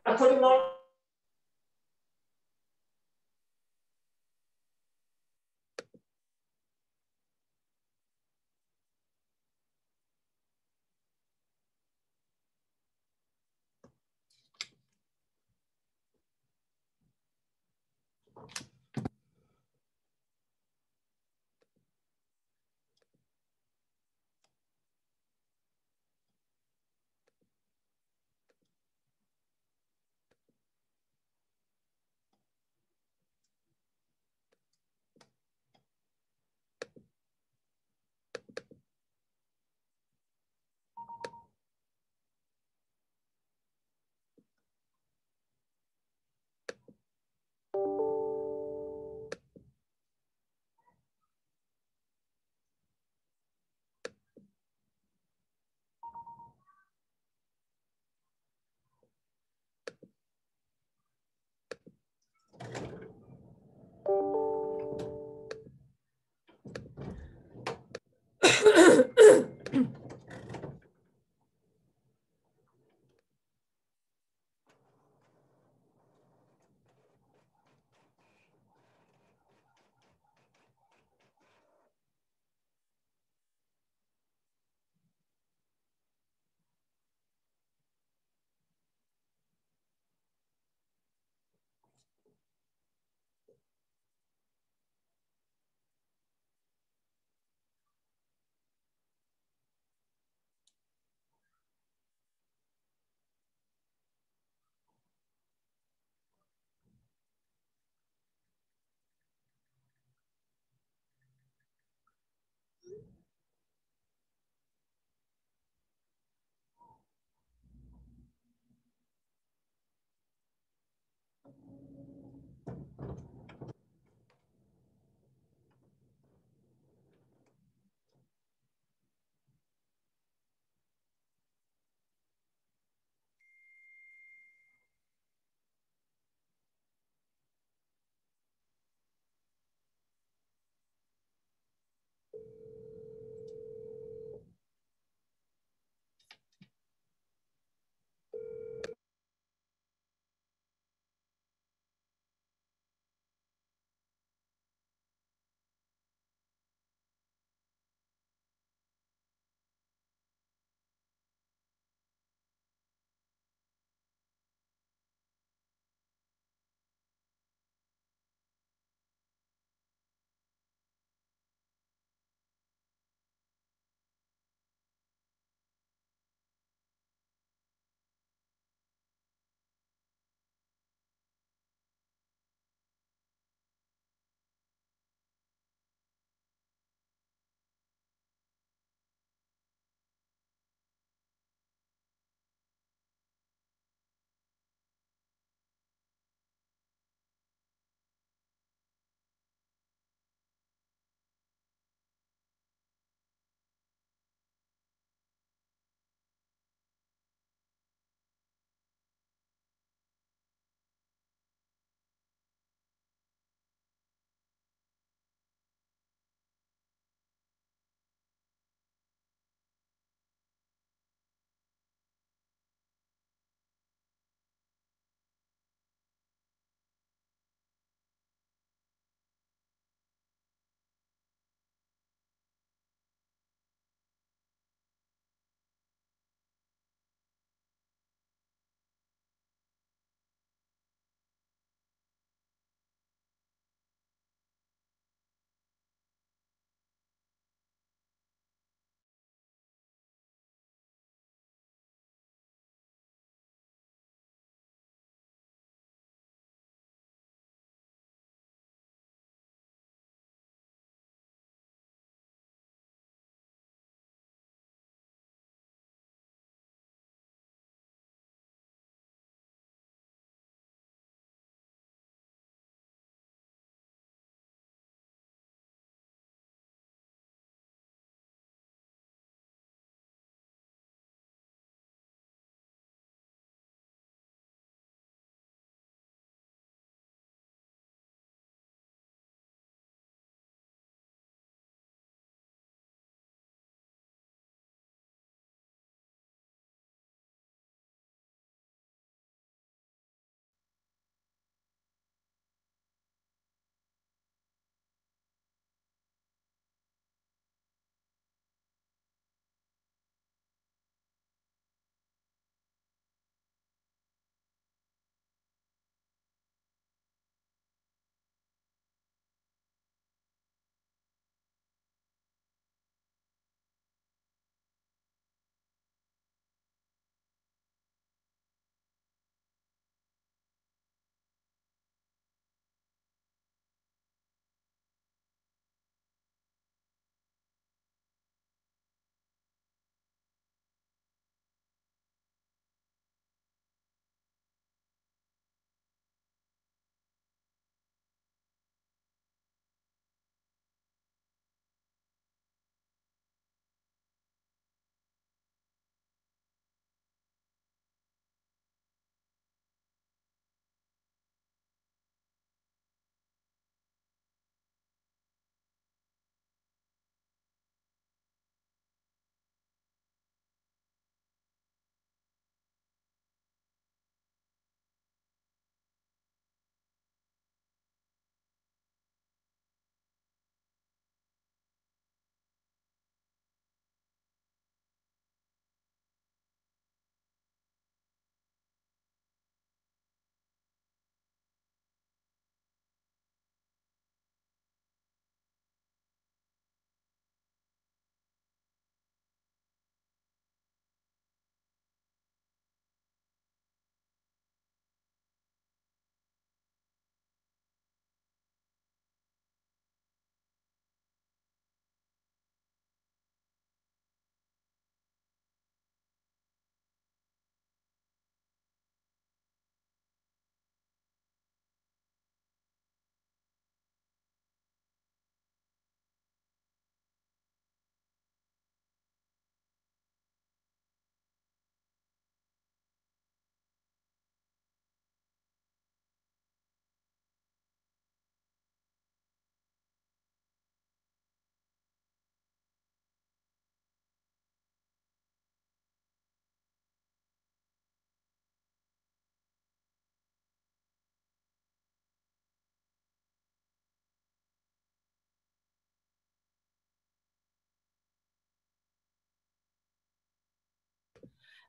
Absolument.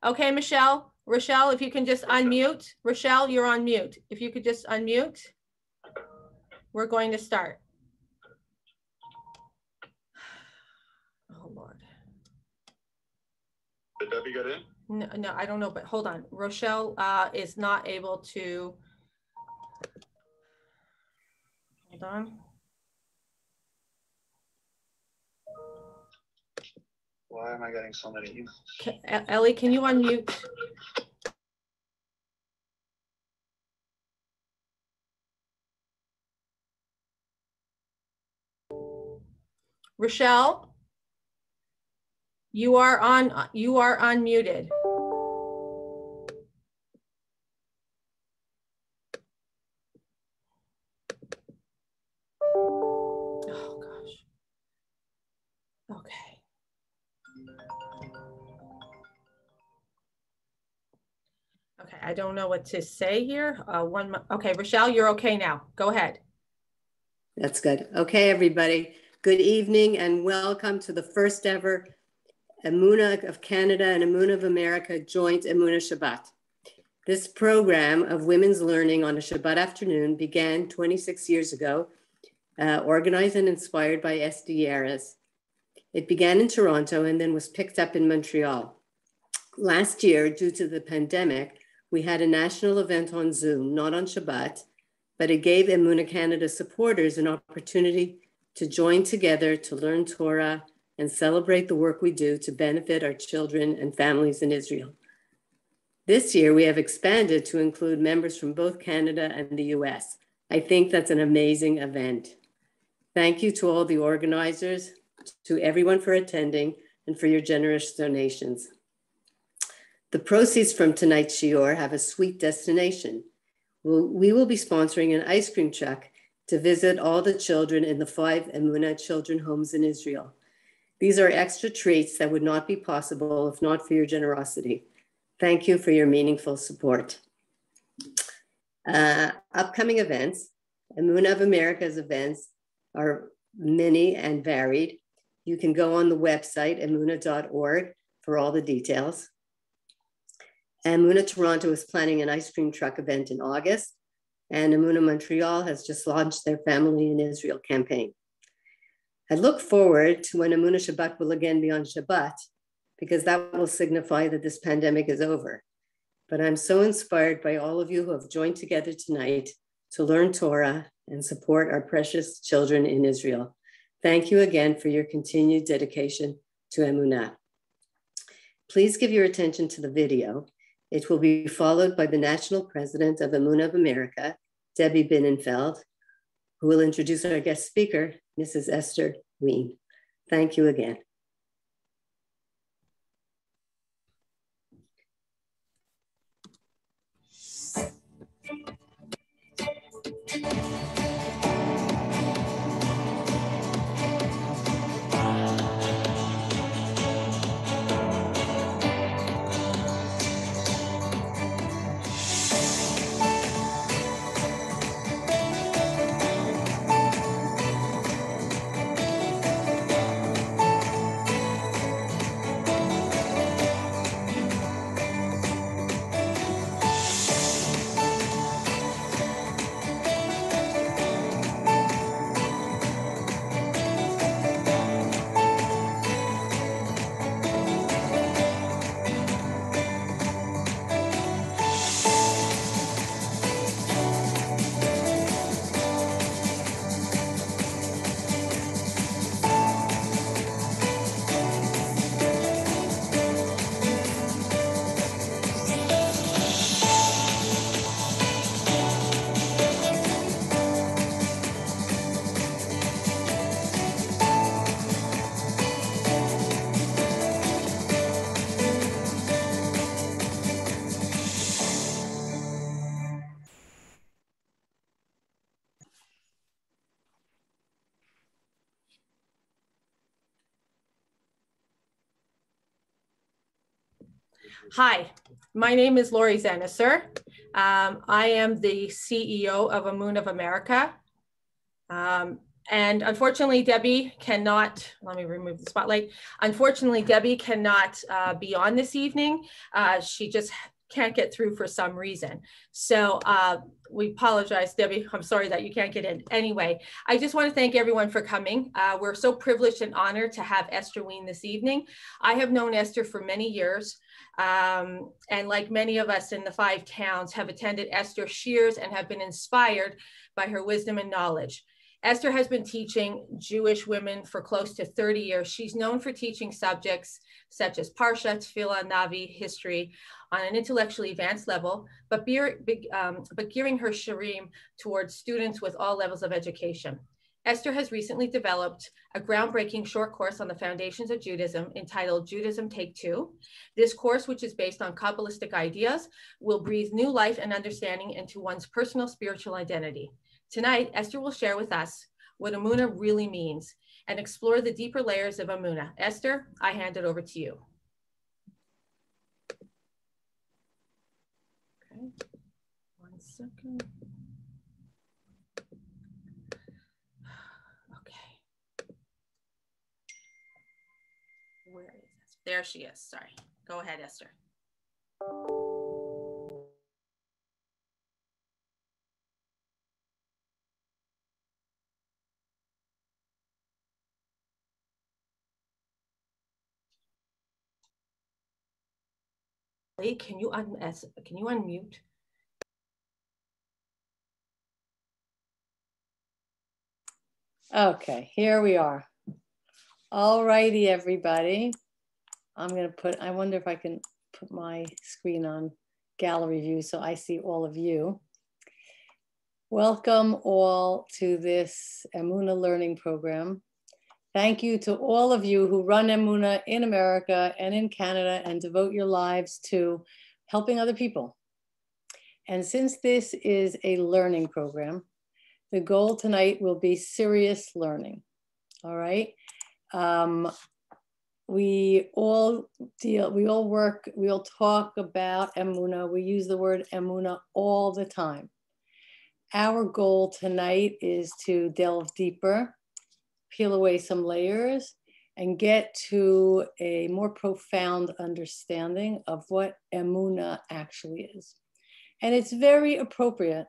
Okay, Rochelle, if you can just unmute. Rochelle, you're on mute. If you could just unmute, we're going to start. Oh, Lord. Did Debbie get in? No, I don't know, but hold on. Rochelle is not able to. Hold on. Why am I getting so many emails? Ellie, can you unmute? Rochelle, you are unmuted. Oh gosh. Okay. Okay, I don't know what to say here. Okay, Rochelle, you're okay now. Go ahead. That's good. Okay, everybody. Good evening and welcome to the first ever Emunah of Canada and Emunah of America joint Emunah Shabbat. This program of women's learning on a Shabbat afternoon began 26 years ago, organized and inspired by SD Aras. It began in Toronto and then was picked up in Montreal. Last year, due to the pandemic, we had a national event on Zoom, not on Shabbat, but it gave Emunah Canada supporters an opportunity to join together to learn Torah and celebrate the work we do to benefit our children and families in Israel. This year, we have expanded to include members from both Canada and the US. I think that's an amazing event. Thank you to all the organizers, to everyone for attending, and for your generous donations. The proceeds from tonight's shiur have a sweet destination. We will be sponsoring an ice cream truck to visit all the children in the 5 Emunah children homes in Israel. These are extra treats that would not be possible if not for your generosity. Thank you for your meaningful support. Upcoming events, Emunah of America's events are many and varied. You can go on the website, emunah.org, for all the details. Emunah Toronto is planning an ice cream truck event in August, and Emunah Montreal has just launched their Family in Israel campaign. I look forward to when Emunah Shabbat will again be on Shabbat, because that will signify that this pandemic is over. But I'm so inspired by all of you who have joined together tonight to learn Torah and support our precious children in Israel. Thank you again for your continued dedication to Emunah. Please give your attention to the video. It will be followed by the National President of Emunah of America, Debbie Binnenfeld, who will introduce our guest speaker, Mrs. Esther Wien. Thank you again. Hi, my name is Lori Zanisser. I am the CEO of Emunah of America. And unfortunately, Debbie cannot, let me remove the spotlight. Unfortunately, Debbie cannot be on this evening. She just can't get through for some reason. So we apologize, Debbie. I'm sorry that you can't get in. Anyway, I just want to thank everyone for coming. We're so privileged and honored to have Esther Wien this evening. I have known Esther for many years. And like many of us in the 5 towns have attended Esther Shears and have been inspired by her wisdom and knowledge. Esther has been teaching Jewish women for close to 30 years. She's known for teaching subjects such as Parsha, Tefillah, Navi, history on an intellectually advanced level, but gearing her shirim towards students with all levels of education. Esther has recently developed a groundbreaking short course on the foundations of Judaism entitled Judaism Take 2. This course, which is based on Kabbalistic ideas, will breathe new life and understanding into one's personal spiritual identity. Tonight, Esther will share with us what Emunah really means and explore the deeper layers of Emunah. Esther, I hand it over to you. Okay, 1 second. Okay. Where is this? There she is, sorry. Go ahead, Esther. Can you unmute? Okay, here we are. All righty, everybody. I wonder if I can put my screen on gallery view so I see all of you. Welcome all to this Emunah learning program. Thank you to all of you who run Emunah in America and in Canada and devote your lives to helping other people. And since this is a learning program, the goal tonight will be serious learning, all right? We all talk about Emunah. We use the word Emunah all the time. Our goal tonight is to delve deeper, peel away some layers, and get to a more profound understanding of what Emunah actually is. And it's very appropriate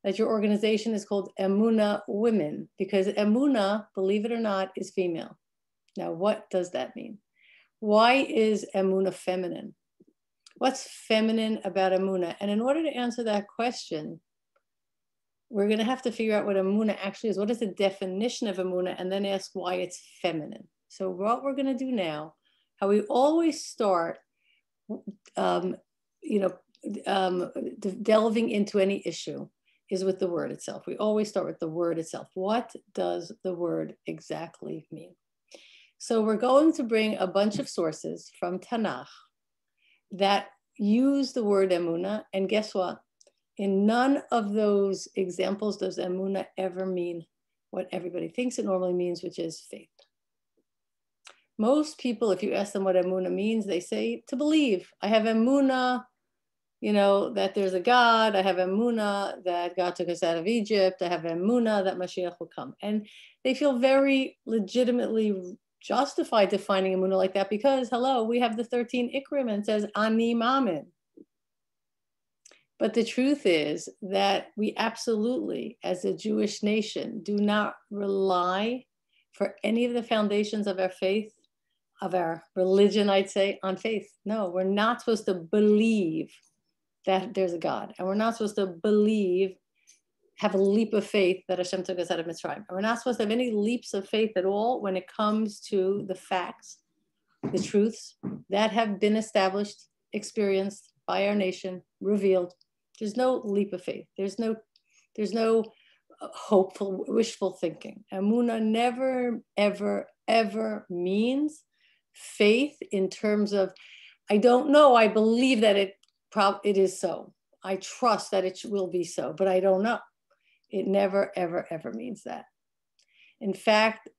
that your organization is called Emunah Women, because Emunah, believe it or not, is female. Now, what does that mean? Why is Emunah feminine? What's feminine about Emunah? And in order to answer that question, we're going to have to figure out what Emunah actually is. What is the definition of Emunah? And then ask why it's feminine. So what we're going to do now, how we always start, delving into any issue, is with the word itself. We always start with the word itself. What does the word exactly mean? So we're going to bring a bunch of sources from Tanakh that use the word Emunah, and guess what? In none of those examples does Emunah ever mean what everybody thinks it normally means, which is faith. Most people, if you ask them what Emunah means, they say to believe. I have Emunah, that there's a God. I have Emunah that God took us out of Egypt. I have Emunah that Mashiach will come. And they feel very legitimately justified defining Emunah like that because, hello, we have the 13 Ikrim and it says, Ani Mamin. But the truth is that we absolutely, as a Jewish nation, do not rely for any of the foundations of our faith, of our religion, I'd say, on faith. No, we're not supposed to believe that there's a God. And we're not supposed to have a leap of faith that Hashem took us out of Mitzrayim. And we're not supposed to have any leaps of faith at all when it comes to the facts, the truths that have been established, experienced by our nation, revealed. There's no leap of faith. There's no hopeful, wishful thinking. Emunah never, ever, ever means faith in terms of, I don't know, I believe that it is so. I trust that it will be so, but I don't know. It never, ever, ever means that. In fact,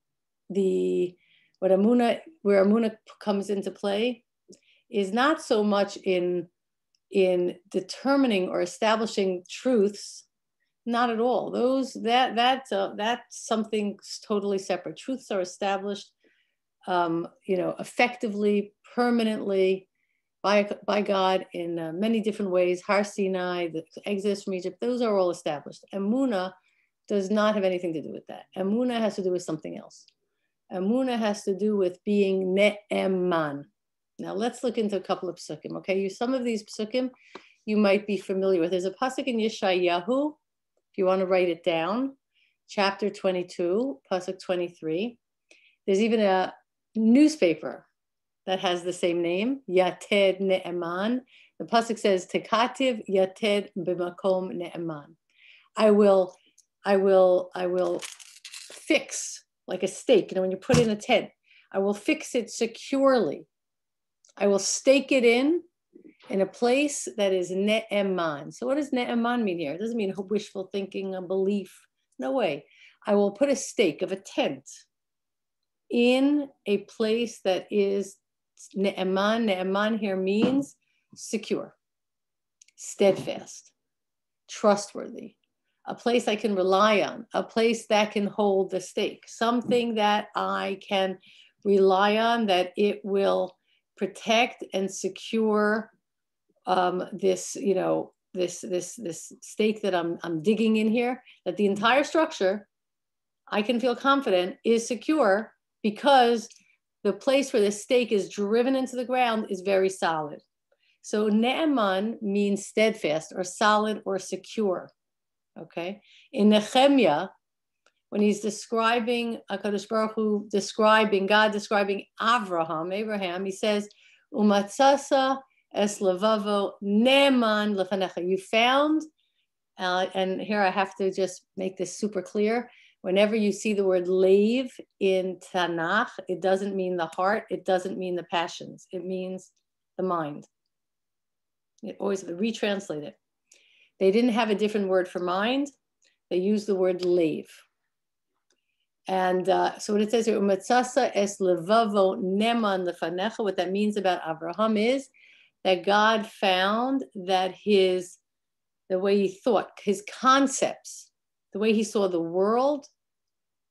where Emunah comes into play is not so much in determining or establishing truths Not at all. That's something totally separate. Truths are established, effectively, permanently by God in many different ways. Har Sinai, the exodus from Egypt, those are all established. Emunah does not have anything to do with that. Emunah has to do with something else. Emunah has to do with being ne'eman. Now let's look into a couple of psukim. Okay, some of these psukim you might be familiar with. There's a pasuk in Yeshayahu, if you want to write it down, chapter 22, pasuk 23. There's even a newspaper that has the same name, Yated Ne'eman. The pasuk says, Tekativ Yated B'makom Ne'eman. I will fix, like a stake, when you put in a tent, I will fix it securely. I will stake it in a place that is ne'eman. So what does ne'eman mean here? It doesn't mean wishful thinking, a belief. No way. I will put a stake of a tent in a place that is ne'eman. Ne'eman here means secure, steadfast, trustworthy, a place I can rely on, a place that can hold the stake, something that I can rely on, that it will protect and secure this stake that I'm digging in here, that the entire structure, I can feel confident, is secure because the place where the stake is driven into the ground is very solid. So ne'eman means steadfast or solid or secure. Okay. In Nehemiah, when he's describing HaKadosh Baruch Hu, God describing Abraham, he says, Umatzasa es levavo ne'eman lefanecha. You found, and here I have to just make this super clear. Whenever you see the word leiv in Tanakh, it doesn't mean the heart. It doesn't mean the passions. It means the mind. It always retranslate it. They didn't have a different word for mind. They used the word leiv. And so what it says here, Umatzasa es levavo ne'eman lefanecha, what that means about Abraham is that God found that the way he thought, his concepts, the way he saw the world,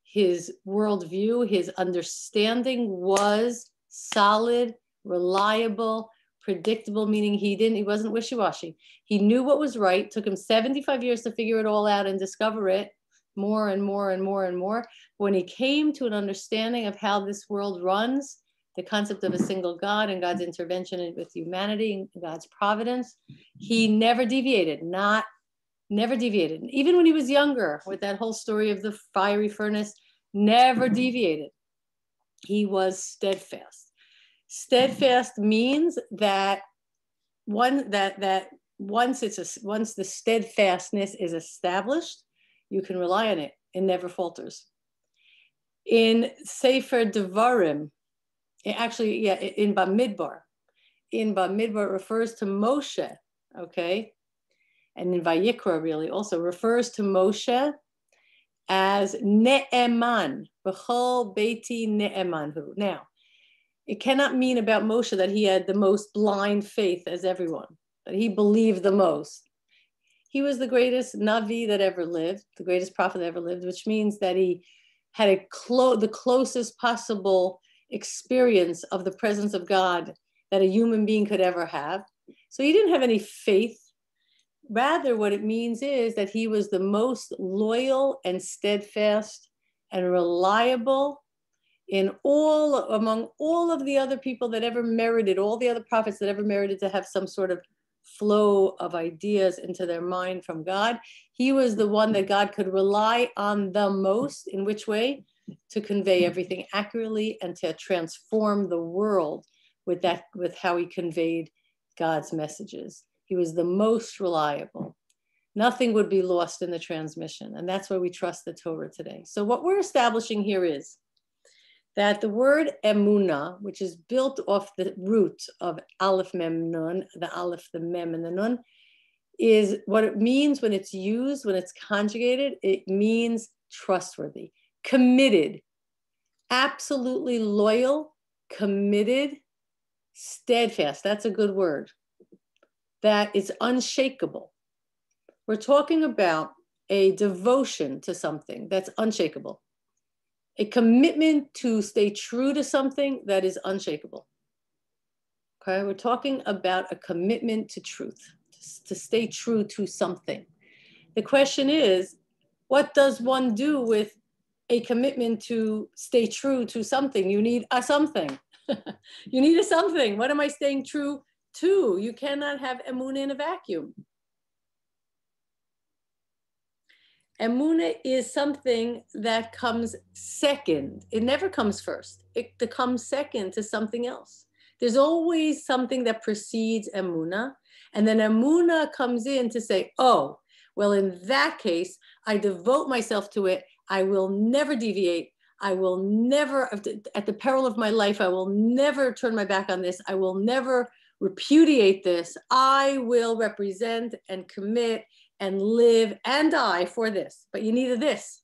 his worldview, his understanding was solid, reliable, predictable, meaning he wasn't wishy-washy. He knew what was right. Took him 75 years to figure it all out and discover it more and more and more and more. When he came to an understanding of how this world runs, the concept of a single God and God's intervention with humanity and God's providence, he never deviated, never deviated. Even when he was younger, with that whole story of the fiery furnace, never deviated. He was steadfast. Steadfast means that once the steadfastness is established, you can rely on it. It never falters. In Sefer Devarim, in Bamidbar, it refers to Moshe, okay? And in Vayikra really also refers to Moshe as Ne'eman, B'chol Beiti Ne'emanhu. Now, it cannot mean about Moshe that he had the most blind faith as everyone, that he believed the most. He was the greatest Navi that ever lived, the greatest prophet that ever lived, which means that he had the closest possible experience of the presence of God that a human being could ever have. So he didn't have any faith. Rather, what it means is that he was the most loyal and steadfast and reliable among all of the other people that ever merited, all the other prophets that ever merited to have some sort of flow of ideas into their mind from God. He was the one that God could rely on the most. In which way? To convey everything accurately and to transform the world with how he conveyed God's messages. He was the most reliable. Nothing would be lost in the transmission. And that's why we trust the Torah today. So what we're establishing here is that the word emunah, which is built off the root of aleph, mem, nun, the aleph, the mem, and the nun, is what it means when it's used, when it's conjugated. It means trustworthy, committed, absolutely loyal, committed, steadfast. That's a good word. That is unshakable. We're talking about a devotion to something that's unshakable, a commitment to stay true to something that is unshakable. Okay, we're talking about a commitment to truth, to stay true to something. The question is, what does one do with a commitment to stay true to something? You need a something. You need a something. What am I staying true to? You cannot have emunah in a vacuum. Emunah is something that comes second. It never comes first. It comes second to something else. There's always something that precedes emunah, and then emunah comes in to say, oh, well, in that case, I devote myself to it. I will never deviate. I will never, at the peril of my life, I will never turn my back on this. I will never repudiate this. I will represent and commit and live and die for this. But you need a this.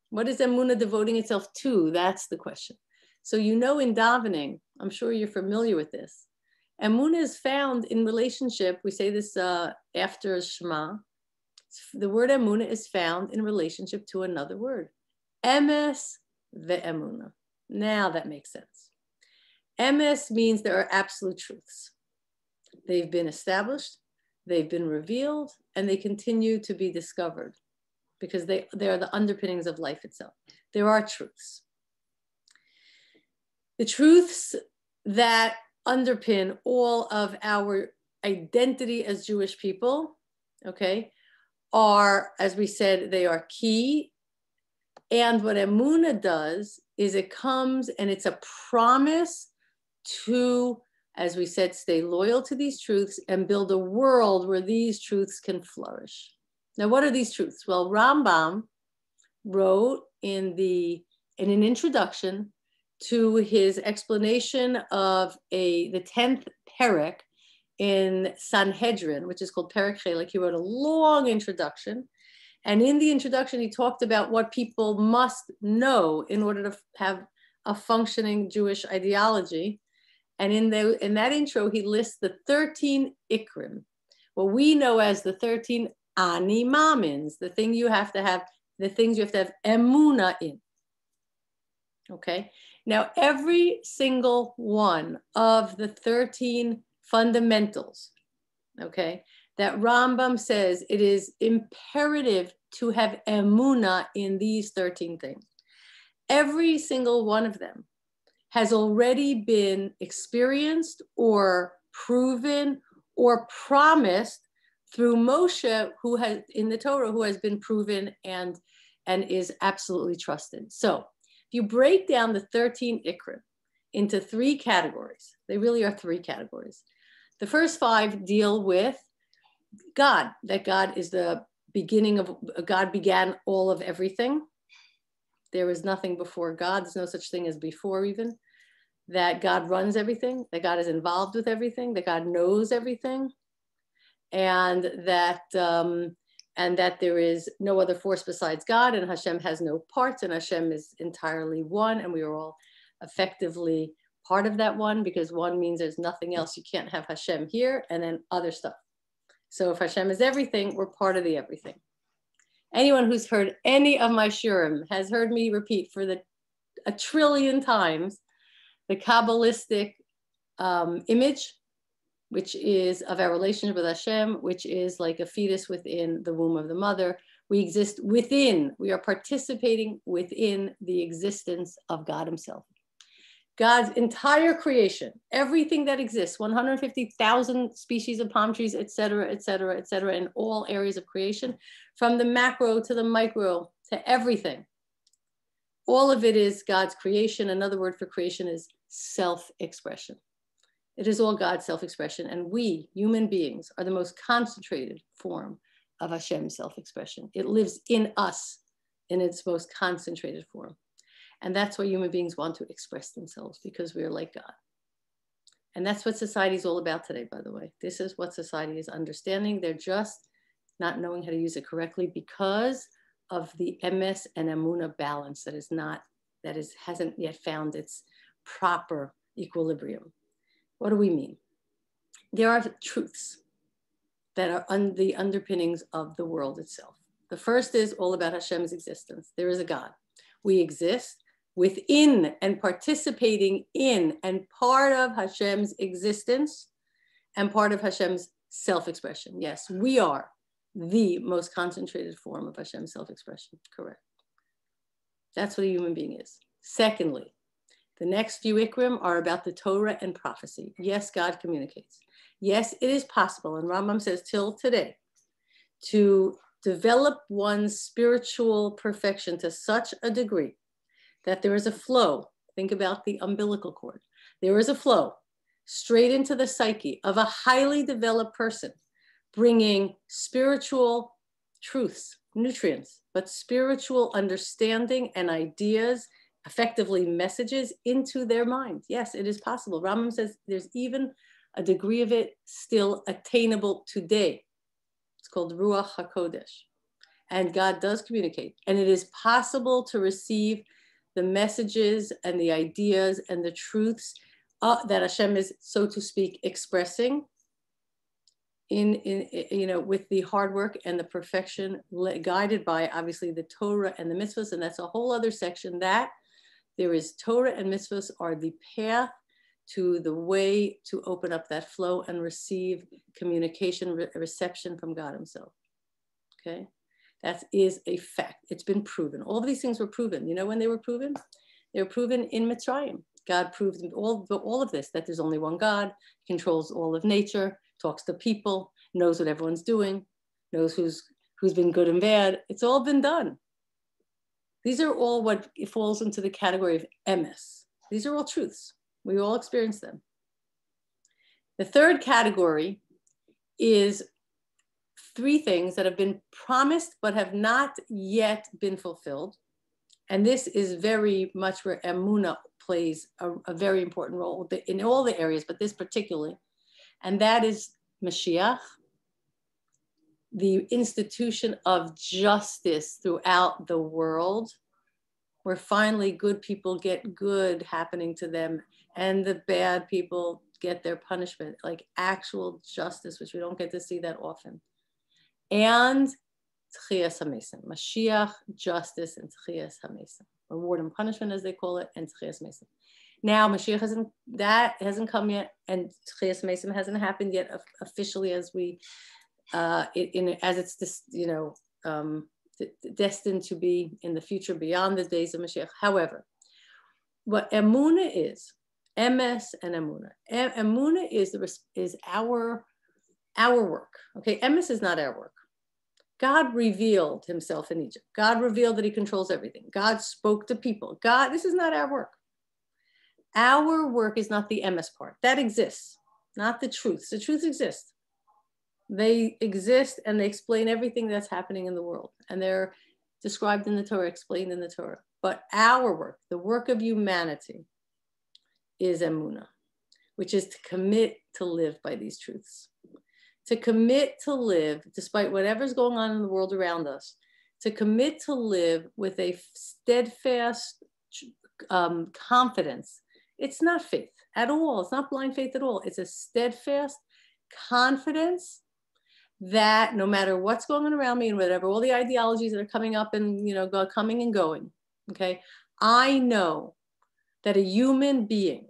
What is emunah devoting itself to? That's the question. So you know in davening, I'm sure you're familiar with this. Emunah is found in relationship. We say this after Shema. The word emunah is found in relationship to another word, emes ve'emunah. Now that makes sense. Emes means there are absolute truths. They've been established, they've been revealed, and they continue to be discovered because they are the underpinnings of life itself. There are truths. The truths that underpin all of our identity as Jewish people, okay, are, as we said, they are key. And what emunah does is it comes and it's a promise to, as we said, stay loyal to these truths and build a world where these truths can flourish. Now, what are these truths? Well, Rambam wrote in an introduction to his explanation of the 10th perek in Sanhedrin, which is called Perek Chelek. He wrote a long introduction. And in the introduction, he talked about what people must know in order to have a functioning Jewish ideology. And in that intro, he lists the 13 ikrim, what we know as the 13 ani mamins, the things you have to have emunah in. Okay. Now, every single one of the 13 fundamentals, okay, that Rambam says it is imperative to have emunah in these 13 things. Every single one of them has already been experienced or proven or promised through Moshe, who has in the Torah, who has been proven and is absolutely trusted. So if you break down the 13 ikrim into 3 categories, they really are 3 categories. The first 5 deal with God, that God is the beginning of, God began all of everything. There is nothing before God. There's no such thing as before even. That God runs everything, that God is involved with everything, that God knows everything, and that there is no other force besides God, and Hashem has no parts, and Hashem is entirely one, and we are all effectively part of that one, because one means there's nothing else. You can't have Hashem here and then other stuff. So if Hashem is everything, we're part of the everything. Anyone who's heard any of my shurim has heard me repeat for a trillion times the Kabbalistic image, which is of our relationship with Hashem, which is like a fetus within the womb of the mother. We exist within, we are participating within the existence of God himself. God's entire creation, everything that exists, 150,000 species of palm trees, et cetera, in all areas of creation, from the macro to the micro to everything. All of it is God's creation. Another word for creation is self-expression. It is all God's self-expression. And we, human beings, are the most concentrated form of Hashem's self-expression. It lives in us in its most concentrated form. And that's why human beings want to express themselves, because we are like God. And that's what society is all about today, by the way. This is what society is understanding. They're just not knowing how to use it correctly because of the emes and emunah balance hasn't yet found its proper equilibrium. What do we mean? There are truths that are the underpinnings of the world itself. The first is all about Hashem's existence. There is a God. We exist within and participating in and part of Hashem's existence and part of Hashem's self-expression. Yes, we are the most concentrated form of Hashem's self-expression. Correct. That's what a human being is. Secondly, the next few ikrim are about the Torah and prophecy. Yes, God communicates. Yes, it is possible, and Rambam says till today, to develop one's spiritual perfection to such a degree that there is a flow. Think about the umbilical cord. There is a flow straight into the psyche of a highly developed person, bringing spiritual truths, nutrients, but spiritual understanding and ideas, effectively messages into their mind. Yes, it is possible. Rambam says there's even a degree of it still attainable today. It's called Ruach HaKodesh. And God does communicate. And it is possible to receive the messages and the ideas and the truths that Hashem is, so to speak, expressing with the hard work and the perfection guided by obviously the Torah and the mitzvahs. And that's a whole other section that there is Torah and mitzvahs are the path to the way to open up that flow and receive communication, reception from God himself. Okay. That is a fact. It's been proven. All of these things were proven. You know when they were proven? They were proven in Mitzrayim. God proved all of this, that there's only one God, controls all of nature, talks to people, knows what everyone's doing, knows who's been good and bad. It's all been done. These are all what falls into the category of emes. These are all truths. We all experience them. The third category is three things that have been promised but have not yet been fulfilled. And this is very much where Emunah plays a very important role in all the areas, but this particularly. And that is Mashiach, the institution of justice throughout the world, where finally good people get good happening to them and the bad people get their punishment, like actual justice, which we don't get to see that often. And Tchias HaMesim, Mashiach, justice, and Tchias HaMesim, reward and punishment as they call it, and Tchias HaMesim. Now Mashiach hasn't come yet, and Tchias HaMesim hasn't happened yet officially as we, as it's this, destined to be in the future beyond the days of Mashiach. However, what Emunah is, emes and Emunah. Emunah is our work. Okay, emes is not our work. God revealed himself in Egypt. God revealed that he controls everything. God spoke to people. This is not our work. Our work is not the emes part. That exists, not the truths. The truths exist. They exist and they explain everything that's happening in the world. And they're described in the Torah, explained in the Torah. But our work, the work of humanity, is Emunah, which is to commit to live by these truths. To commit to live, despite whatever's going on in the world around us, to commit to live with a steadfast confidence. It's not faith at all. It's not blind faith at all. It's a steadfast confidence that no matter what's going on around me and whatever, all the ideologies that are coming up and, coming and going, okay, I know that a human being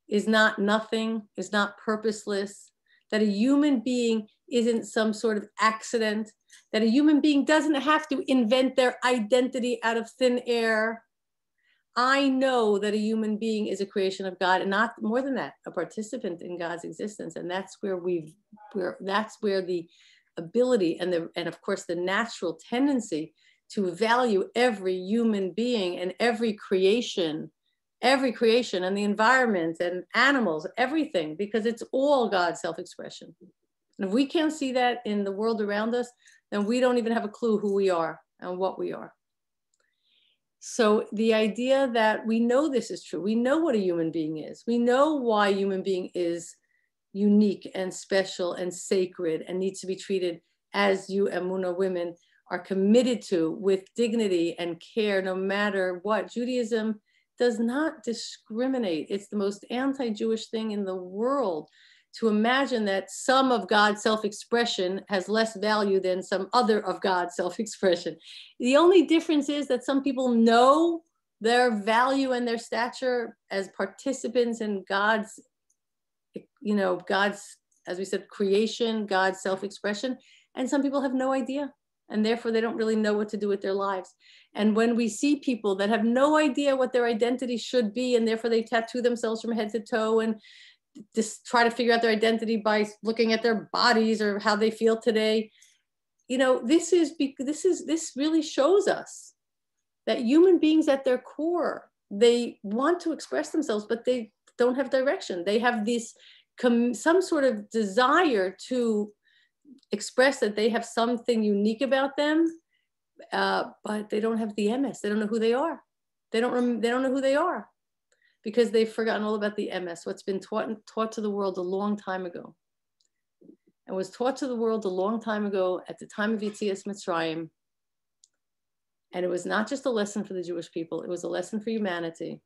is not nothing, is not purposeless, that a human being isn't some sort of accident, that a human being doesn't have to invent their identity out of thin air. I know that a human being is a creation of God, and not more than that, a participant in God's existence. And that's where that's where the ability and of course the natural tendency to value every human being and every creation and the environment and animals, everything, because it's all God's self-expression. And if we can't see that in the world around us, then we don't even have a clue who we are and what we are. So the idea that we know this is true, we know what a human being is, we know why a human being is unique and special and sacred and needs to be treated as you Emunah women are committed to, with dignity and care, no matter what. Judaism does not discriminate. It's the most anti-Jewish thing in the world to imagine that some of God's self-expression has less value than some other of God's self-expression. The only difference is that some people know their value and their stature as participants in God's, God's, as we said, creation, God's self-expression, and some people have no idea. And therefore they don't really know what to do with their lives. And when we see people that have no idea what their identity should be, and therefore they tattoo themselves from head to toe and just try to figure out their identity by looking at their bodies or how they feel today, this really shows us that human beings at their core, they want to express themselves, but they don't have direction. They have this some sort of desire to express that they have something unique about them, but they don't have the MS. They don't know who they are. They don't know who they are because they've forgotten all about the MS, what's been taught to the world a long time ago. And was taught to the world a long time ago at the time of Yetzias Mitzrayim. And it was not just a lesson for the Jewish people, it was a lesson for humanity,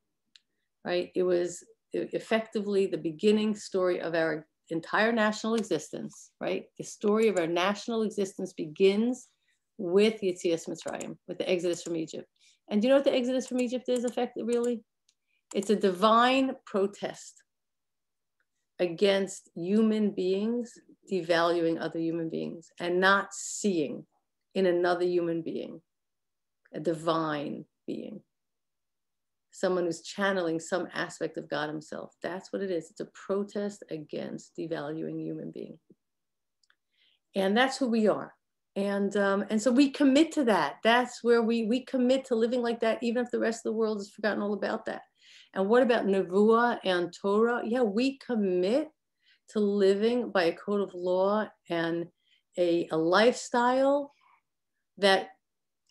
right? It was effectively the beginning story of our entire national existence, right? The story of our national existence begins with Yetzias Mitzrayim, with the Exodus from Egypt. And do you know what the Exodus from Egypt is, really? It's a divine protest against human beings devaluing other human beings and not seeing in another human being a divine being, someone who's channeling some aspect of God himself. That's what it is. It's a protest against devaluing human being. And that's who we are. And so we commit to that. That's where we commit to living like that, even if the rest of the world has forgotten all about that. And what about Nevuah and Torah? Yeah, we commit to living by a code of law and a lifestyle that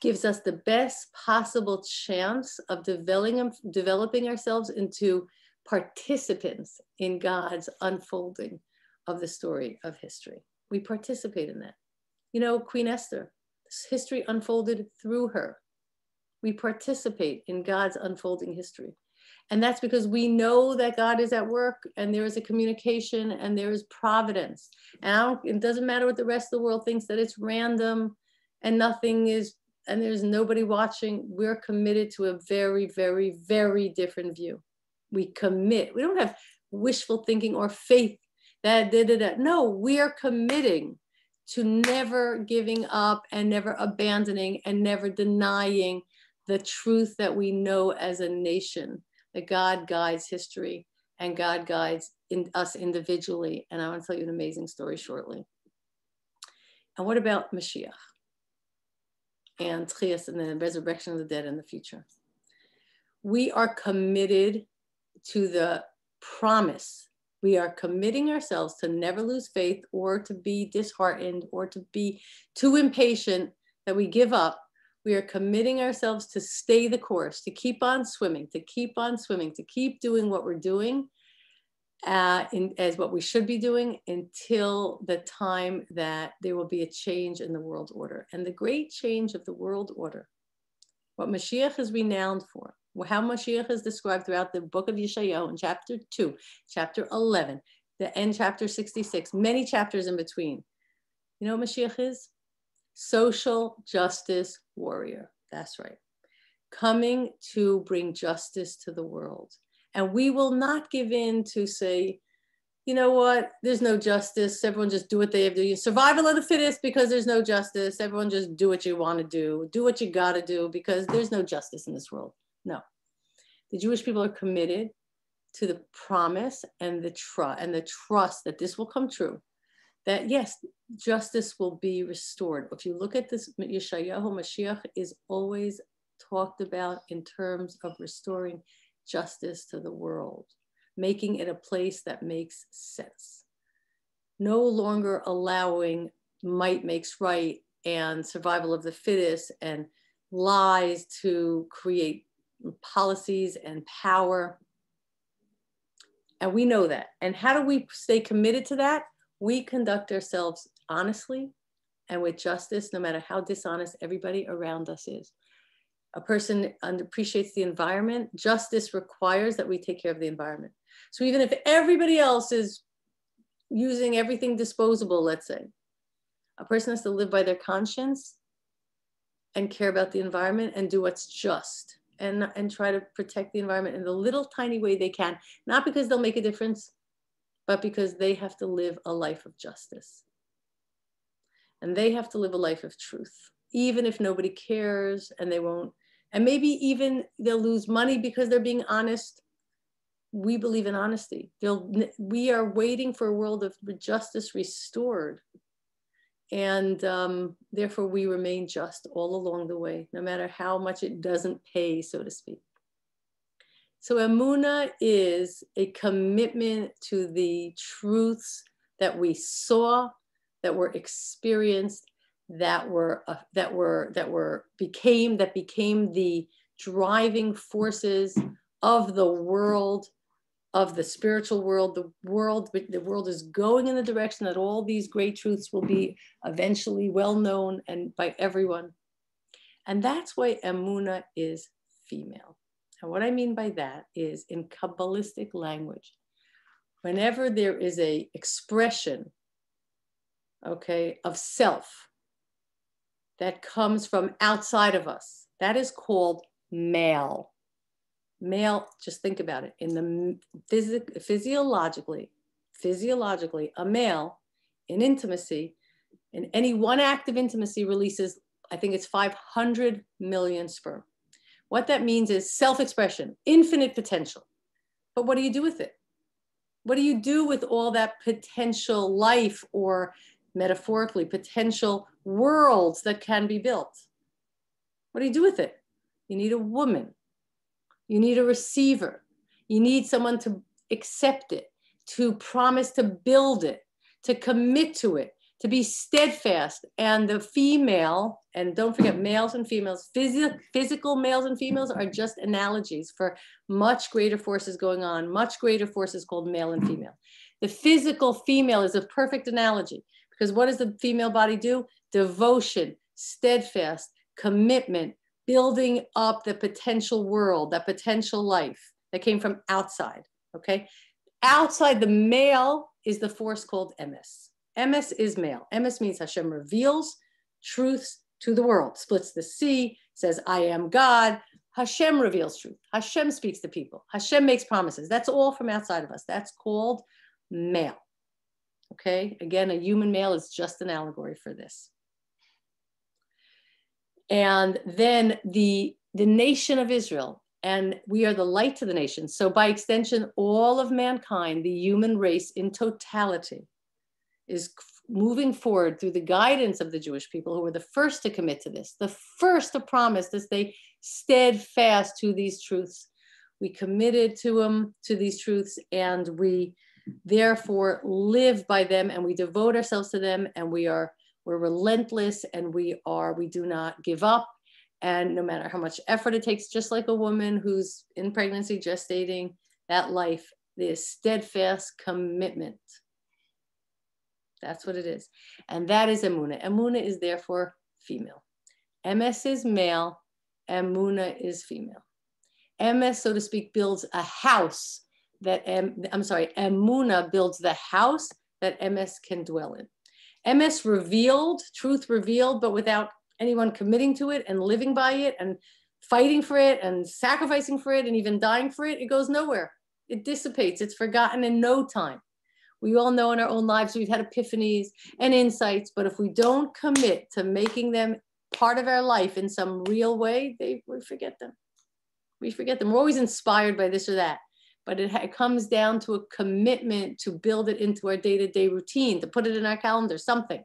gives us the best possible chance of developing ourselves into participants in God's unfolding of the story of history. We participate in that. Queen Esther, history unfolded through her. We participate in God's unfolding history. And that's because we know that God is at work and there is a communication and there is providence. And it doesn't matter what the rest of the world thinks, that it's random and nothing is, and there's nobody watching. We're committed to a very, very, very different view. We commit. We don't have wishful thinking or faith that. No, we are committing to never giving up and never abandoning and never denying the truth that we know as a nation, that God guides history and God guides us individually. And I want to tell you an amazing story shortly. And what about Mashiach and Tchias and the resurrection of the dead in the future? We are committed to the promise. We are committing ourselves to never lose faith or to be disheartened or to be too impatient that we give up. We are committing ourselves to stay the course, to keep on swimming, to keep doing what we're doing as what we should be doing until the time that there will be a change in the world order. And the great change of the world order, what Mashiach is renowned for, how Mashiach is described throughout the book of Yeshayahu in chapter 2, chapter 11, the end chapter 66, many chapters in between. You know what Mashiach is? Social justice warrior. That's right. Coming to bring justice to the world. And we will not give in to say, you know what, there's no justice. Everyone just do what they have to do. Survival of the fittest because there's no justice. Everyone just do what you want to do. Do what you got to do because there's no justice in this world. No. The Jewish people are committed to the promise and the trust that this will come true. That yes, justice will be restored. If you look at this, Yeshayahu, Mashiach is always talked about in terms of restoring justice to the world, making it a place that makes sense. No longer allowing might makes right and survival of the fittest and lies to create policies and power. And we know that. And how do we stay committed to that? We conduct ourselves honestly and with justice, no matter how dishonest everybody around us is. A person appreciates the environment. Justice requires that we take care of the environment. So even if everybody else is using everything disposable, let's say. A person has to live by their conscience and care about the environment and do what's just and try to protect the environment in the little tiny way they can, not because they'll make a difference, but because they have to live a life of justice. And they have to live a life of truth, even if nobody cares and they won't. And maybe even they'll lose money because they're being honest. We believe in honesty. We are waiting for a world of justice restored. And therefore we remain just all along the way, no matter how much it doesn't pay, so to speak. So Emunah is a commitment to the truths that we saw, that were experienced, that became the driving forces of the world, of the spiritual world. The world is going in the direction that all these great truths will be eventually well known and by everyone. And that's why Emunah is female. And what I mean by that is, in Kabbalistic language, whenever there is a expression, okay, of self that comes from outside of us, that is called male. Male, just think about it. In the physiologically, a male in intimacy, in any one act of intimacy, releases, I think it's 500 million sperm. What that means is self-expression, infinite potential. But what do you do with it? What do you do with all that potential life, or metaphorically, potential worlds that can be built? What do you do with it? You need a woman. You need a receiver. You need someone to accept it, to promise to build it, to commit to it, to be steadfast. And the female, and don't forget males and females, physical males and females are just analogies for much greater forces going on, much greater forces called male and female. The physical female is a perfect analogy, because what does the female body do? Devotion, steadfast, commitment, building up the potential world, that potential life that came from outside, okay? Outside the male is the force called emes. Emes is male. Emes means Hashem reveals truths to the world, splits the sea, says, I am God. Hashem reveals truth. Hashem speaks to people. Hashem makes promises. That's all from outside of us. That's called male, okay? Again, a human male is just an allegory for this. And then the nation of Israel, and we are the light to the nation. So by extension, all of mankind, the human race in totality, is moving forward through the guidance of the Jewish people, who were the first to commit to this, the first to promise to stay steadfast to these truths. We committed to them, to these truths, and we therefore live by them, and we devote ourselves to them, and we're relentless, and we do not give up. And no matter how much effort it takes, just like a woman who's in pregnancy, gestating, that life, this steadfast commitment. That's what it is. And that is Emunah. Emunah is therefore female. Emes is male, Emunah is female. Emes, so to speak, builds a house that, Emunah builds the house that Emes can dwell in. Emes revealed, truth revealed, but without anyone committing to it and living by it and fighting for it and sacrificing for it and even dying for it, it goes nowhere. It dissipates. It's forgotten in no time. We all know in our own lives we've had epiphanies and insights, but if we don't commit to making them part of our life in some real way, we forget them. We forget them. We're always inspired by this or that, but it comes down to a commitment to build it into our day-to-day routine, to put it in our calendar, something.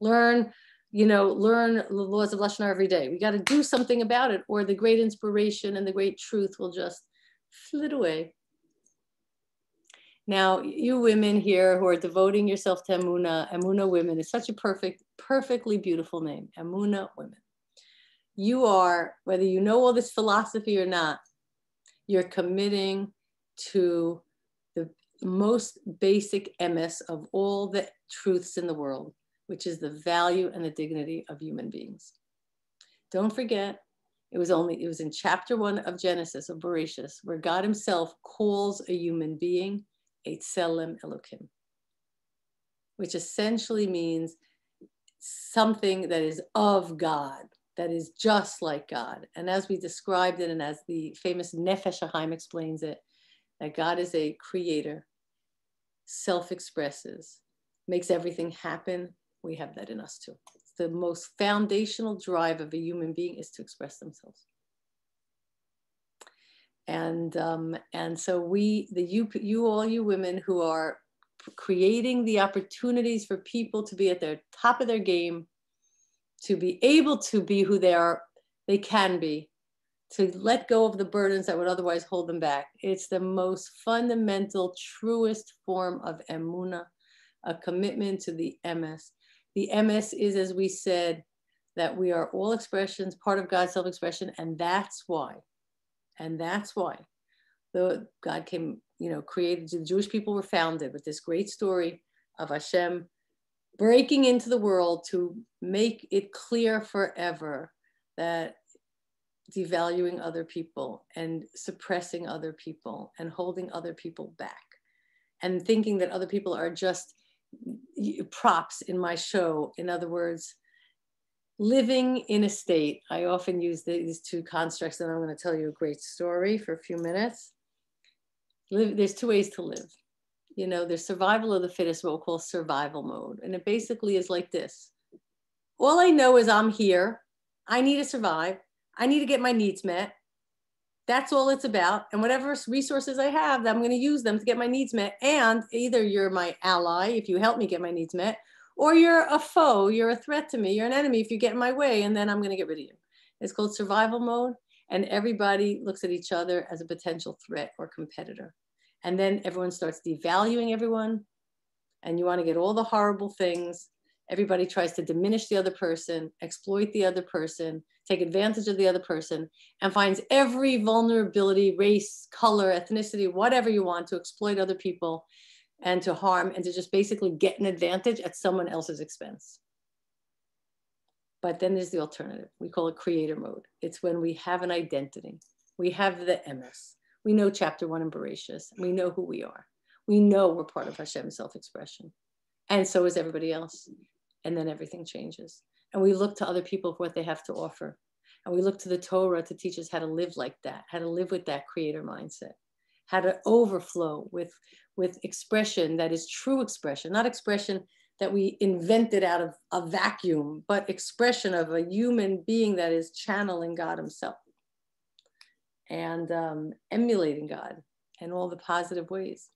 Learn the laws of Lashon Hara every day. We got to do something about it, or the great inspiration and the great truth will just flit away. Now, you women here who are devoting yourself to Emunah, Emunah women is such a perfectly beautiful name, Emunah women. You are, whether you know all this philosophy or not, you're committing to the most basic emes of all the truths in the world, which is the value and the dignity of human beings. Don't forget, it was in chapter 1 of Genesis, of Bereshis, where God himself calls a human being a tselem Elokim. which essentially means something that is of God, that is just like God. And as we described it, and as the famous Nefesh HaChaim explains it, that God is a creator, self-expresses, makes everything happen. We have that in us too. It's the most foundational drive of a human being is to express themselves. And so all you women who are creating the opportunities for people to be at their top of their game, to be able to be who they can be, to let go of the burdens that would otherwise hold them back. It's the most fundamental, truest form of emunah, a commitment to the emes. The emes is, as we said, that we are all expressions, part of God's self-expression, and that's why God came, created, the Jewish people were founded with this great story of Hashem breaking into the world to make it clear forever that devaluing other people and suppressing other people and holding other people back and thinking that other people are just props in my show. In other words, living in a state, I often use these two constructs, and I'm going to tell you a great story for a few minutes. There's two ways to live. There's survival of the fittest, what we'll call survival mode. And it basically is like this. All I know is I'm here. I need to survive. I need to get my needs met. That's all it's about. And whatever resources I have, I'm going to use them to get my needs met. And either you're my ally if you help me get my needs met, or you're a foe, you're a threat to me, you're an enemy if you get in my way, and then I'm going to get rid of you. It's called survival mode. And everybody looks at each other as a potential threat or competitor. And then everyone starts devaluing everyone. And you want to get all the horrible things. Everybody tries to diminish the other person, exploit the other person, take advantage of the other person, and finds every vulnerability, race, color, ethnicity, whatever you want, to exploit other people and to harm and to just basically get an advantage at someone else's expense. But then there's the alternative. We call it creator mode. It's when we have an identity. We have the emes. We know chapter 1 in Bereshis. We know who we are. We know we're part of Hashem's self-expression. And so is everybody else. And then everything changes. And we look to other people for what they have to offer. And we look to the Torah to teach us how to live like that, how to live with that creator mindset, how to overflow with expression that is true expression, not expression that we invented out of a vacuum, but expression of a human being that is channeling God himself and emulating God in all the positive ways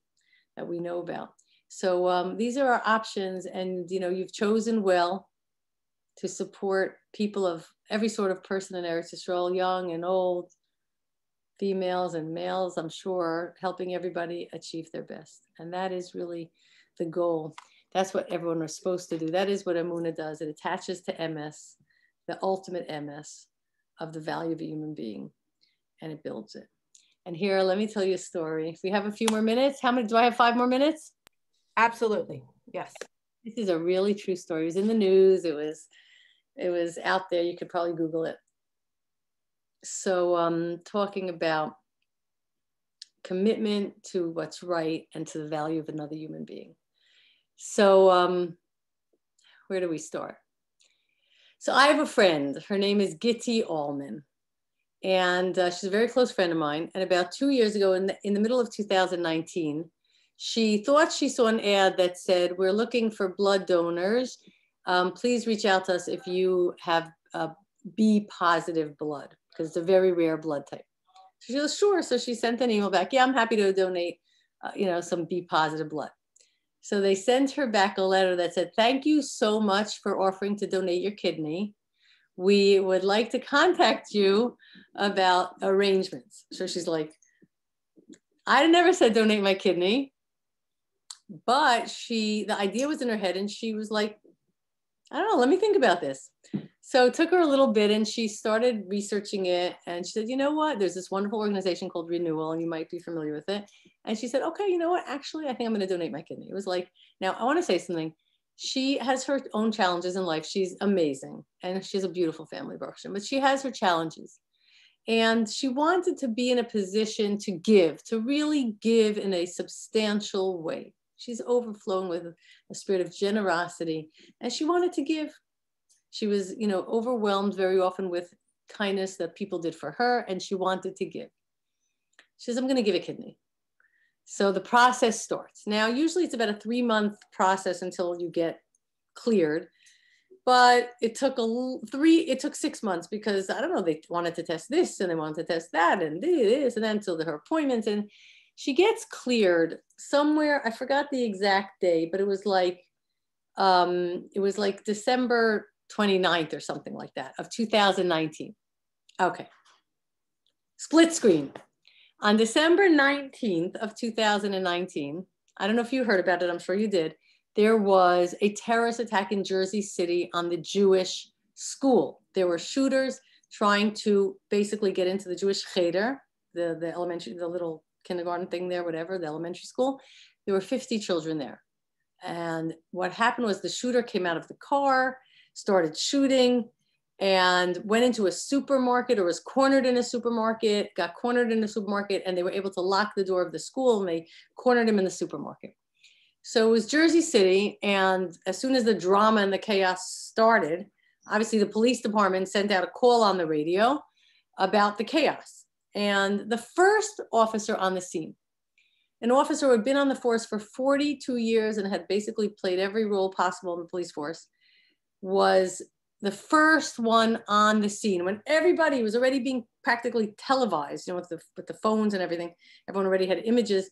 that we know about. So these are our options, and you've chosen well to support people of every sort of person in Eretz Yisrael, young and old, females and males, I'm sure, helping everybody achieve their best. And that is really the goal. That's what everyone is supposed to do. That is what Emunah does. It attaches to emes, the ultimate emes of the value of a human being, and it builds it. And here, let me tell you a story. If we have a few more minutes, how many, do I have 5 more minutes? Absolutely, yes. This is a really true story. It was in the news. It was out there. You could probably Google it. So talking about commitment to what's right and to the value of another human being. So where do we start? So I have a friend. Her name is Gitti Allman. And she's a very close friend of mine. And about 2 years ago, in the middle of 2019, she thought she saw an ad that said, "We're looking for blood donors. Please reach out to us if you have B positive blood, because it's a very rare blood type." So she goes, "Sure." So she sent an email back. "Yeah, I'm happy to donate, some B positive blood." So they sent her back a letter that said, "Thank you so much for offering to donate your kidney. We would like to contact you about arrangements." So she's like, "I never said donate my kidney." But the idea was in her head, and she was like, "I don't know, let me think about this." So it took her a little bit, and she started researching it. And she said, "You know what? There's this wonderful organization called Renewal, and you might be familiar with it." And she said, "Okay, you know what? Actually, I think I'm going to donate my kidney." It was like, now I want to say something. She has her own challenges in life. She's amazing, and she has a beautiful family, Baruch Hashem, but she has her challenges. And she wanted to be in a position to give, to really give in a substantial way. She's overflowing with a spirit of generosity, and she wanted to give. She was, you know, overwhelmed very often with kindness that people did for her, and she wanted to give. She says, I'm going to give a kidney. So the process starts. Now, usually it's about a 3-month process until you get cleared, but it took 6 months because, I don't know, they wanted to test this and they wanted to test that and this and then until her appointments. And she gets cleared somewhere, I forgot the exact day, but it was like December 29th or something like that of 2019. Okay. Split screen. On December 19th of 2019, I don't know if you heard about it, I'm sure you did, there was a terrorist attack in Jersey City on the Jewish school. There were shooters trying to basically get into the Jewish cheder, the elementary, the little kindergarten thing there, whatever, the elementary school. There were 50 children there. And what happened was the shooter came out of the car, started shooting, and went into a supermarket or was cornered in a supermarket, got cornered in a supermarket, and they were able to lock the door of the school and they cornered him in the supermarket. So it was Jersey City. And as soon as the drama and the chaos started, obviously the police department sent out a call on the radio about the chaos. And the first officer on the scene, an officer who had been on the force for 42 years and had basically played every role possible in the police force, was the first one on the scene when everybody was already being practically televised, you know, with the phones and everything. Everyone already had images.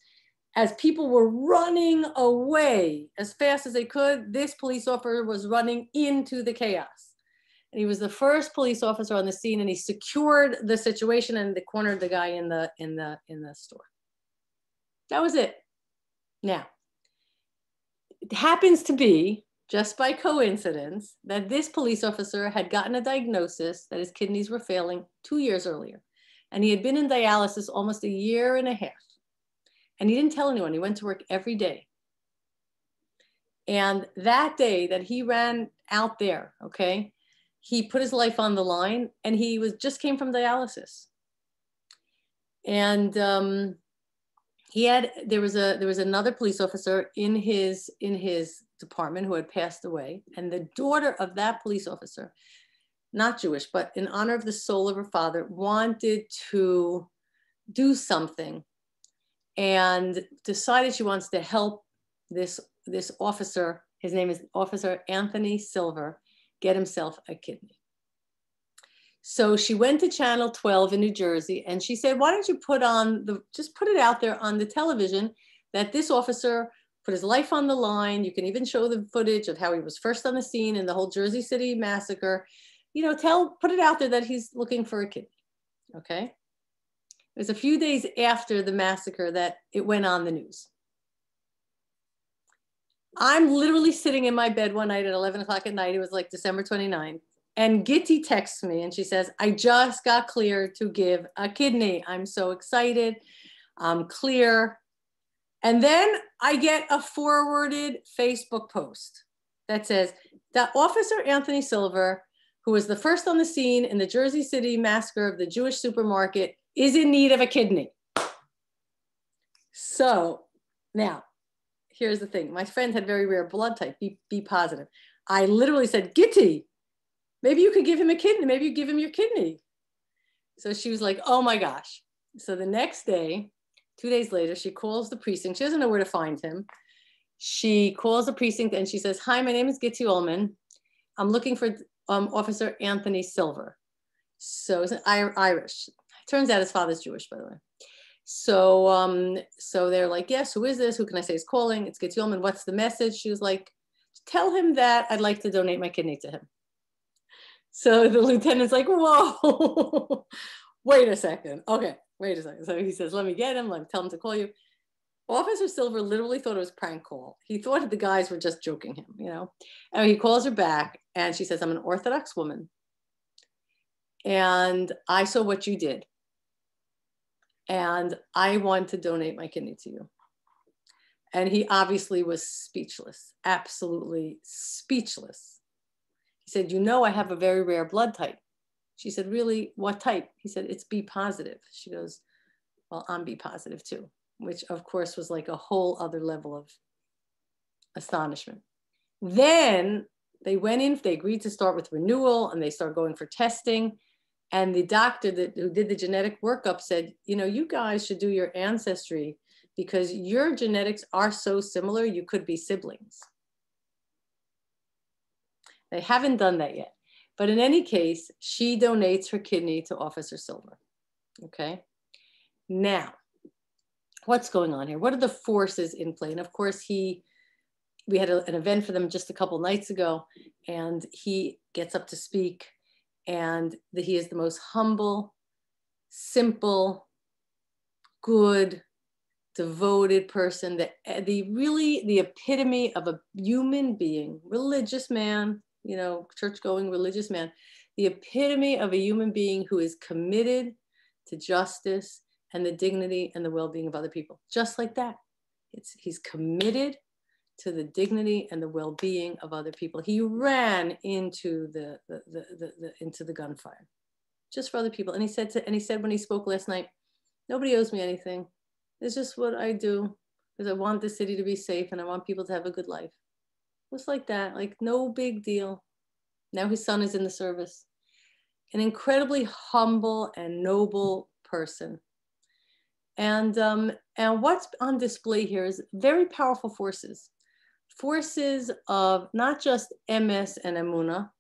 As people were running away as fast as they could, this police officer was running into the chaos. And he was the first police officer on the scene, and he secured the situation and they cornered the guy in the store. That was it. Now, it happens to be, just by coincidence, that this police officer had gotten a diagnosis that his kidneys were failing 2 years earlier. And he had been in dialysis almost 1.5 years. And he didn't tell anyone. He went to work every day. And that day that he ran out there, okay, he put his life on the line, and he just came from dialysis. And there was another police officer in his department who had passed away, and the daughter of that police officer, not Jewish, but in honor of the soul of her father, wanted to do something and decided she wants to help this officer. His name is Officer Anthony Silver, get himself a kidney. So she went to Channel 12 in New Jersey, and she said, why don't you just put it out there on the television that this officer put his life on the line. You can even show the footage of how he was first on the scene in the whole Jersey City massacre. You know, put it out there that he's looking for a kidney, okay? It was a few days after the massacre that it went on the news. I'm literally sitting in my bed one night at 11 o'clock at night. It was like December 29th. And Gitti texts me and she says, I just got cleared to give a kidney. I'm so excited. I'm clear. And then I get a forwarded Facebook post that says that Officer Anthony Silver, who was the first on the scene in the Jersey City massacre of the Jewish supermarket, is in need of a kidney. So now, here's the thing. My friend had very rare blood type, B positive. I literally said, Gitti, maybe you could give him a kidney. Maybe you give him your kidney. So she was like, oh my gosh. So the next day, 2 days later, she calls the precinct. She doesn't know where to find him. She calls the precinct and she says, hi, my name is Gitti Ullman. I'm looking for Officer Anthony Silver. So it's Irish. Turns out his father's Jewish, by the way. So they're like, yes, who is this? Who can I say is calling? It's Gitti Ullman. What's the message? She was like, tell him that I'd like to donate my kidney to him. So the lieutenant's like, whoa, wait a second. Okay, wait a second. So he says, let me get him. Tell him to call you. Officer Silver literally thought it was a prank call. He thought the guys were just joking him, you know. And he calls her back and she says, I'm an Orthodox woman. And I saw what you did. And I want to donate my kidney to you. And he obviously was speechless, absolutely speechless. He said, you know, I have a very rare blood type. She said, really, what type? He said, it's B positive. She goes, well, I'm B positive too, which of course was like a whole other level of astonishment. Then they went in, they agreed to start with renewal, and they started going for testing. And the doctor who did the genetic workup said, you know, you guys should do your ancestry because your genetics are so similar, you could be siblings. They haven't done that yet. But in any case, she donates her kidney to Officer Silver. Okay. Now, what's going on here? What are the forces in play? And of course, we had an event for them just a couple nights ago, and he gets up to speak, and he is the most humble, simple, good, devoted person, the epitome of a human being, religious man, you know, church-going religious man, the epitome of a human being who is committed to justice and the dignity and the well-being of other people. Just like that. He's committed to the dignity and the well-being of other people. He ran into the gunfire just for other people. And he said when he spoke last night, nobody owes me anything. It's just what I do because I want the city to be safe and I want people to have a good life. Just like that, like no big deal. Now his son is in the service. An incredibly humble and noble person. And what's on display here is very powerful forces. Forces of not just MS and Emunah,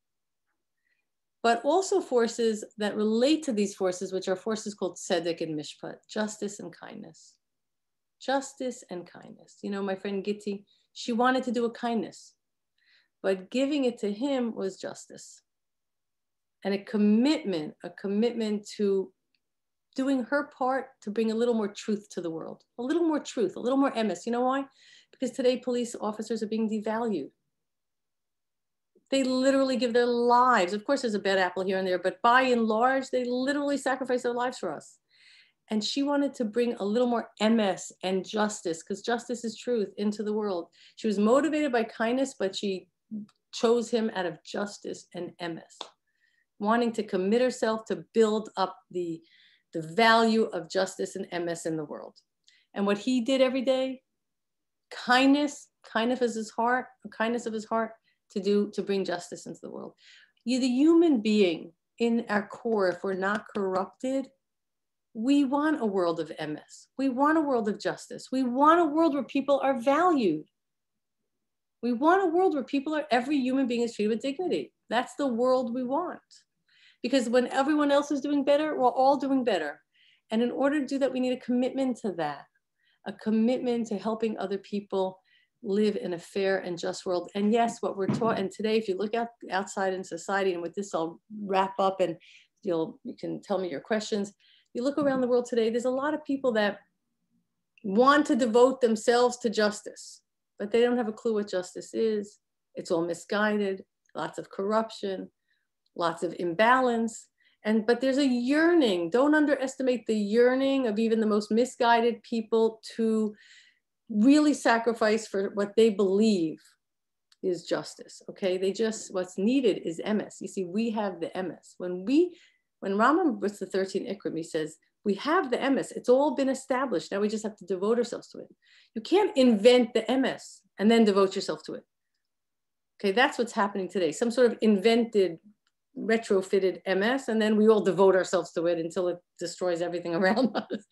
but also forces that relate to these forces, which are forces called tzedek and mishpat, justice and kindness. Justice and kindness. You know, my friend Gitti, she wanted to do a kindness, but giving it to him was justice. And a commitment to doing her part to bring a little more truth to the world, a little more truth, a little more MS. You know why? Because today police officers are being devalued. They literally give their lives. Of course, there's a bad apple here and there, but by and large, they literally sacrifice their lives for us. And she wanted to bring a little more MS and justice, because justice is truth, into the world. She was motivated by kindness, but she chose him out of justice and MS, wanting to commit herself to build up the value of justice and MS in the world. And what he did every day, kindness of his heart to bring justice into the world. The human being in our core, if we're not corrupted, we want a world of MS. We want a world of justice. We want a world where people are valued. We want a world where every human being is treated with dignity. That's the world we want. Because when everyone else is doing better, we're all doing better. And in order to do that, we need a commitment to that, a commitment to helping other people live in a fair and just world. And yes, what we're taught, and today, if you look outside in society, and with this, I'll wrap up and you can tell me your questions. You look around the world today, there's a lot of people that want to devote themselves to justice, but they don't have a clue what justice is. It's all misguided, lots of corruption, lots of imbalance. But there's a yearning. Don't underestimate the yearning of even the most misguided people to really sacrifice for what they believe is justice. Okay, what's needed is MS. You see, we have the MS. When Rambam puts the 13 Ikrim, he says, we have the MS. It's all been established. Now we just have to devote ourselves to it. You can't invent the MS and then devote yourself to it. Okay, that's what's happening today. Some sort of invented, retrofitted MS, and then we all devote ourselves to it until it destroys everything around us.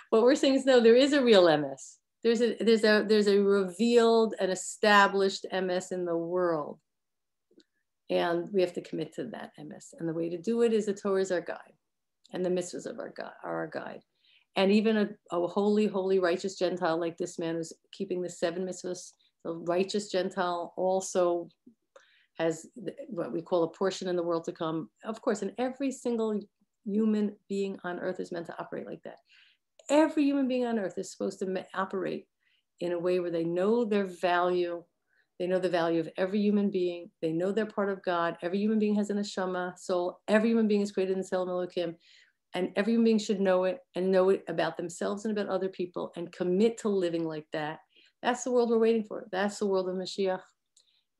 What we're saying is, no, there is a real MS. There's a revealed and established MS in the world. And we have to commit to that MS. And the way to do it is the Torah is our guide. And the mitzvahs of are our guide. And even a holy, holy, righteous Gentile like this man who's keeping the 7 mitzvahs, the righteous Gentile also has what we call a portion in the world to come. Of course, and every single human being on earth is meant to operate like that. Every human being on earth is supposed to operate in a way where they know their value. They know the value of every human being. They know they're part of God. Every human being has an neshama soul. Every human being is created in Tzelem Elokim. And every human being should know it and know it about themselves and about other people and commit to living like that. That's the world we're waiting for. That's the world of Mashiach.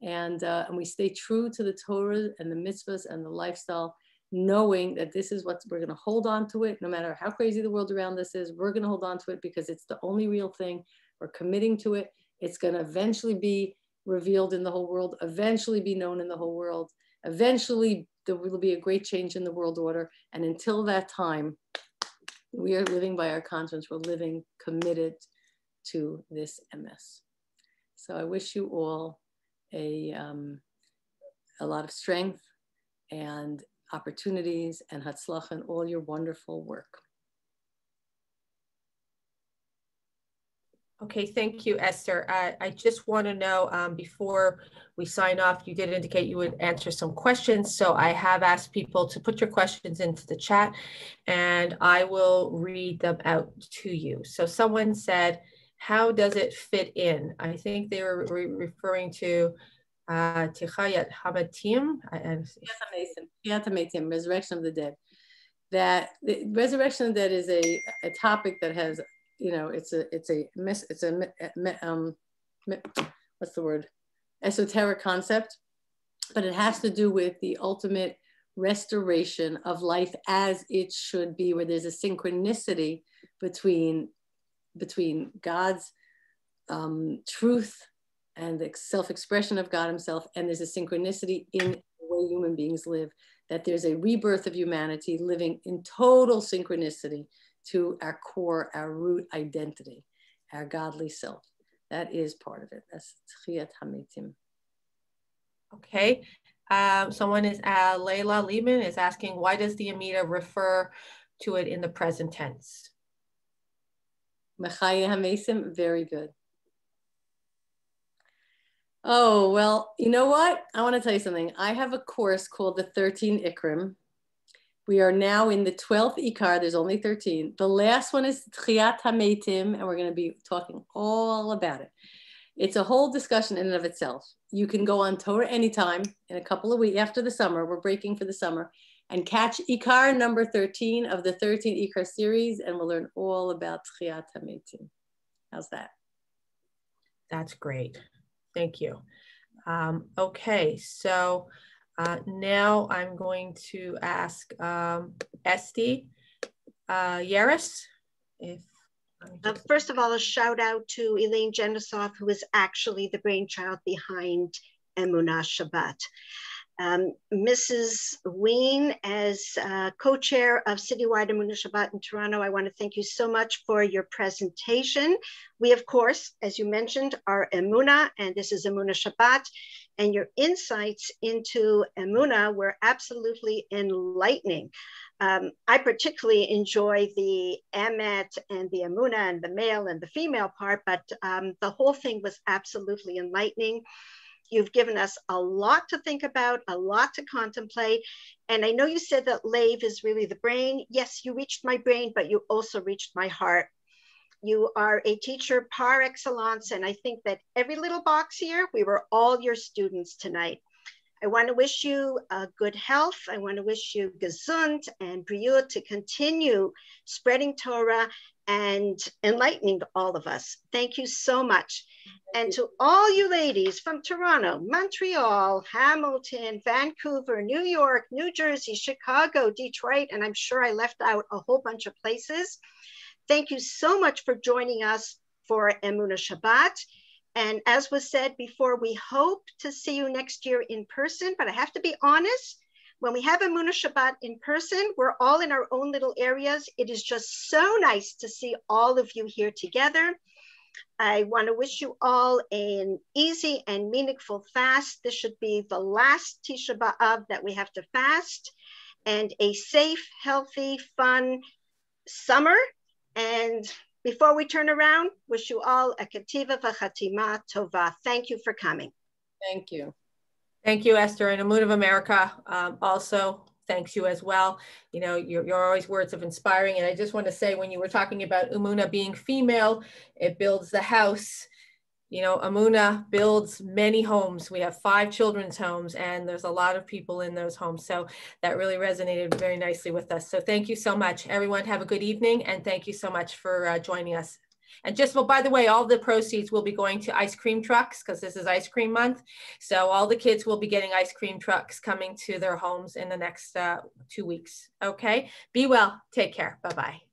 And we stay true to the Torah and the mitzvahs and the lifestyle, knowing that this is what we're going to hold on to it. No matter how crazy the world around us is, we're going to hold on to it because it's the only real thing. We're committing to it. It's going to eventually be revealed in the whole world, eventually be known in the whole world. Eventually, there will be a great change in the world order. And until that time, we are living by our conscience. We're living committed to this MS. So I wish you all a lot of strength and opportunities and hatzlacha in all your wonderful work. Okay, thank you, Esther. I just want to know, before we sign off, you did indicate you would answer some questions. So I have asked people to put your questions into the chat and I will read them out to you. So someone said, how does it fit in? I think they were referring to Tichayat Hamatim. Resurrection of the dead. That the resurrection of the dead is a topic that has, you know, it's a what's the word? Esoteric concept, but it has to do with the ultimate restoration of life as it should be, where there's a synchronicity between God's truth and the self-expression of God himself, and there's a synchronicity in the way human beings live, that there's a rebirth of humanity living in total synchronicity to our core, our root identity, our godly self. That is part of it. That's Tchiyat HaMetim. Okay. Someone is, Layla Lehman is asking, why does the Amida refer to it in the present tense? Mechaya HaMesim, very good. Oh, well, you know what? I want to tell you something. I have a course called the 13 Ikrim. We are now in the 12th Ikar. There's only 13. The last one is Tchiyat HaMetim, and we're going to be talking all about it. It's a whole discussion in and of itself. You can go on Torah anytime in a couple of weeks after the summer. We're breaking for the summer, and catch Ikar number 13 of the 13 Ikar series, and we'll learn all about Tchiyat HaMetim. How's that? That's great. Thank you. Okay, so now I'm going to ask Esti Yaris. First of all, a shout out to Elaine Jenisov, who is actually the brainchild behind Emunah Shabbat. Mrs. Ween, as co-chair of Citywide Emunah Shabbat in Toronto, I want to thank you so much for your presentation. We, of course, as you mentioned, are Emunah, and this is Emunah Shabbat, and your insights into Emunah were absolutely enlightening. I particularly enjoy the Emet and the Emunah and the male and the female part, but the whole thing was absolutely enlightening. You've given us a lot to think about, a lot to contemplate. And I know you said that Lev is really the brain. Yes, you reached my brain, but you also reached my heart. You are a teacher par excellence. And I think that every little box here, we were all your students tonight. I want to wish you good health. I want to wish you gesund and briut to continue spreading Torah and enlightening all of us. Thank you so much. And to all you ladies from Toronto, Montreal, Hamilton, Vancouver, New York, New Jersey, Chicago, Detroit, and I'm sure I left out a whole bunch of places. Thank you so much for joining us for Emunah Shabbat. And as was said before, we hope to see you next year in person, but I have to be honest, when we have Emunah Shabbat in person, we're all in our own little areas. It is just so nice to see all of you here together. I want to wish you all an easy and meaningful fast. This should be the last Tisha B'Av that we have to fast, and a safe, healthy, fun summer. And before we turn around, wish you all a Kativa v'chatima tova. Thank you for coming. Thank you. Thank you, Esther. And Emunah of America also thanks you as well. You know, you're always words of inspiring. And I just want to say, when you were talking about Emunah being female, it builds the house. You know, Emunah builds many homes. We have 5 children's homes, and there's a lot of people in those homes. So that really resonated very nicely with us. So thank you so much. Everyone have a good evening, and thank you so much for joining us. And just, well, by the way, all the proceeds will be going to ice cream trucks, because this is ice cream month. So all the kids will be getting ice cream trucks coming to their homes in the next 2 weeks. Okay, be well, take care, bye-bye.